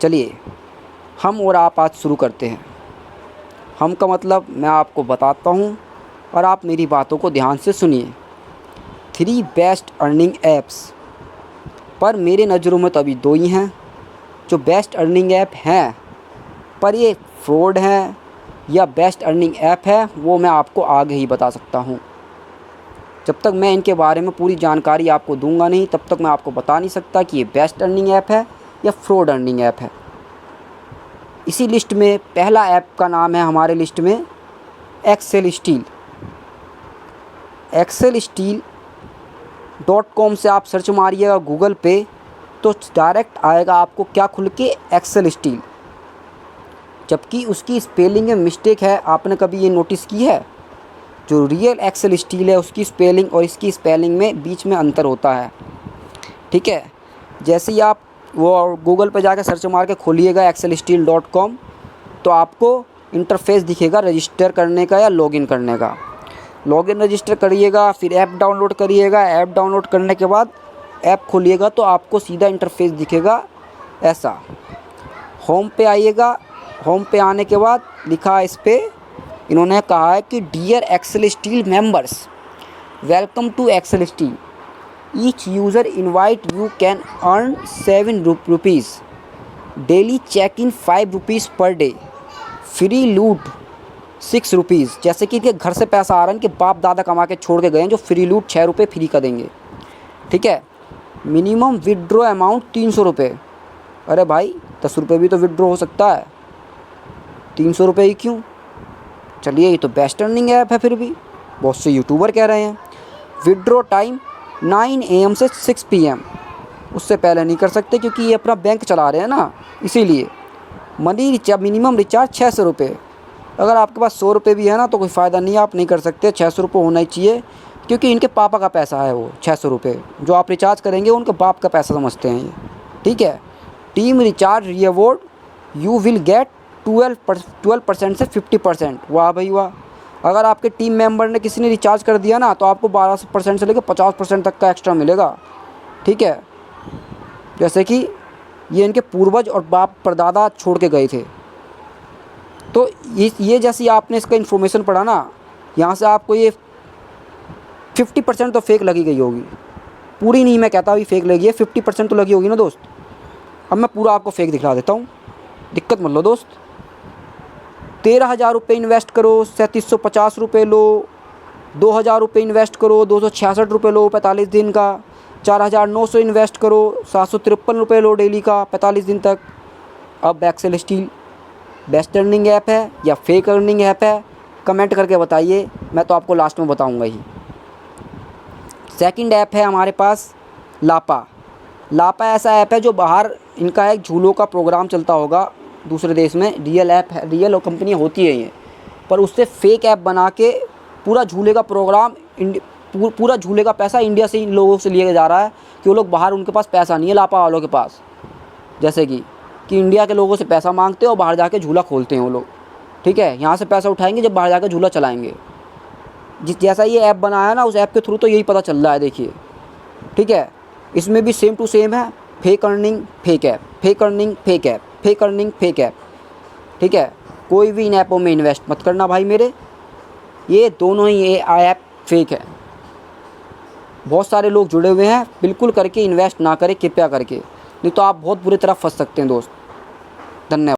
चलिए हम और आप आज शुरू करते हैं। हम का मतलब मैं आपको बताता हूँ और आप मेरी बातों को ध्यान से सुनिए। 3 बेस्ट अर्निंग ऐप्स, पर मेरे नज़रों में तो अभी 2 ही हैं जो बेस्ट अर्निंग ऐप हैं, पर ये फ्रॉड हैं या बेस्ट अर्निंग ऐप है वो मैं आपको आगे ही बता सकता हूँ। जब तक मैं इनके बारे में पूरी जानकारी आपको दूंगा नहीं तब तक मैं आपको बता नहीं सकता कि ये बेस्ट अर्निंग ऐप है या फ्रॉड अर्निंग ऐप है। इसी लिस्ट में पहला ऐप का नाम है हमारे लिस्ट में एक्सेल स्टील। excelsteel.com से आप सर्च मारिएगा गूगल पे तो डायरेक्ट आएगा आपको क्या खुल के, एक्सेल स्टील। जबकि उसकी स्पेलिंग में मिस्टेक है। आपने कभी ये नोटिस की है? जो रियल एक्सेल स्टील है उसकी स्पेलिंग और इसकी स्पेलिंग में बीच में अंतर होता है। ठीक है, जैसे ही आप वो गूगल पे जाकर सर्च मार के खोलिएगा excelsteel.com तो आपको इंटरफेस दिखेगा रजिस्टर करने का या लॉगिन करने का। लॉगिन रजिस्टर करिएगा, फिर ऐप डाउनलोड करिएगा। ऐप डाउनलोड करने के बाद ऐप खोलिएगा तो आपको सीधा इंटरफेस दिखेगा ऐसा। होम पे आइएगा। होम पे आने के बाद लिखा है, इस पर इन्होंने कहा है कि dear Excel Steel members, welcome to Excel Steel. Each user invite you can earn 7 rupees daily, check in 5 rupees per day, free loot 6 rupees. जैसे कि घर से पैसा आ रहा है, इनके बाप दादा कमा के छोड़ के गए हैं, जो फ्री लूट 6 रुपये फ्री का देंगे। ठीक है, मिनिमम विड्रॉ अमाउंट 300 रुपये। अरे भाई 10 रुपये भी तो विड्रॉ हो सकता है, 300 रुपये ही क्यों? चलिए ये तो बेस्ट अर्निंग ऐप है। फिर भी बहुत से यूट्यूबर कह रहे हैं विड्रॉ टाइम 9 AM से 6 PM, उससे पहले नहीं कर सकते क्योंकि ये अपना बैंक चला रहे हैं ना, इसीलिए। मनी रिचार्ज, मिनिमम रिचार्ज 600 रुपये। अगर आपके पास 100 रुपये भी है ना तो कोई फ़ायदा नहीं है, आप नहीं कर सकते। 600 रुपये होना ही चाहिए क्योंकि इनके पापा का पैसा है वो 600 रुपये। जो आप रिचार्ज करेंगे उनके बाप का पैसा समझते हैं ये। ठीक है, team recharge reward you will get 12% से 50%। वाह भाई वाह। अगर आपके टीम मेंबर ने किसी ने रिचार्ज कर दिया ना तो आपको 12% से लेकर 50% तक का एक्स्ट्रा मिलेगा। ठीक है, जैसे कि ये इनके पूर्वज और बाप परदादा छोड़ के गए थे। तो ये जैसी आपने इसका इन्फॉर्मेशन पढ़ा ना, यहाँ से आपको ये 50% तो फेक लगी गई होगी। पूरी नहीं मैं कहता अभी फेक लगी है, 50% तो लगी होगी ना दोस्त। अब मैं पूरा आपको फेक दिखला देता हूँ, दिक्कत मत लो दोस्त। 13,000 रुपये इन्वेस्ट करो, 3750 रुपये लो। 2,000 रुपये इन्वेस्ट करो, 266 रुपये लो 45 दिन का। 4,900 इन्वेस्ट करो, 753 रुपये लो डेली का 45 दिन तक। अब Excel Steel best earning app है या फेक अर्निंग ऐप है, कमेंट करके बताइए, मैं तो आपको लास्ट में बताऊंगा ही। सेकंड ऐप है हमारे पास लापा। लापा ऐसा ऐप है जो बाहर इनका एक झूलों का प्रोग्राम चलता होगा दूसरे देश में। रियल ऐप है, रियल कंपनी होती है ये, पर उससे फेक ऐप बना के पूरा झूले का प्रोग्राम, पूरा झूले का पैसा इंडिया से इन लोगों से लिया जा रहा है कि वो लोग बाहर, उनके पास पैसा नहीं है लापा वालों के पास। जैसे कि इंडिया के लोगों से पैसा मांगते हैं और बाहर जाके झूला खोलते हैं वो लोग। ठीक है, यहाँ से पैसा उठाएंगे जब बाहर जाकर झूला चलाएंगे। जैसा ये ऐप बनाया ना, उस ऐप के थ्रू तो यही पता चल रहा है, देखिए। ठीक है, इसमें भी सेम टू सेम है, fake earning fake app, fake earning fake app, fake earning fake app. ठीक है, कोई भी इन ऐपों में इन्वेस्ट मत करना भाई मेरे, ये दोनों ही ये ऐप फेक है। बहुत सारे लोग जुड़े हुए हैं, बिल्कुल करके इन्वेस्ट ना करें कृपया करके, नहीं तो आप बहुत बुरी तरह फंस सकते हैं दोस्त। धन्यवाद।